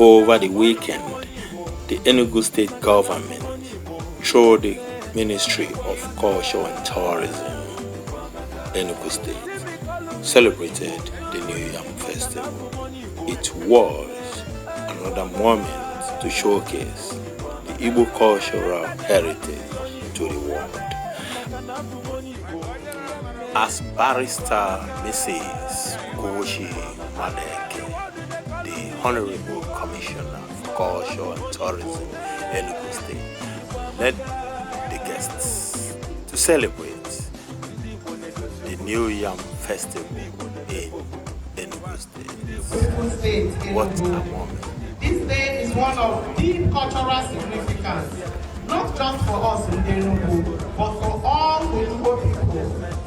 Over the weekend, the Enugu state government, through the Ministry of Culture and Tourism, Enugu State, celebrated the New Yam Festival. It was another moment to showcase the Igbo cultural heritage to the world. As Barrister Mrs Ugochi Madueke, the Honorable Commissioner for Culture and Tourism, Enugu State, led the guests to celebrate the New Yam Festival in Enugu State. What a moment. This day is one of deep cultural significance, not just for us in Enugu, but for all the Igbo people.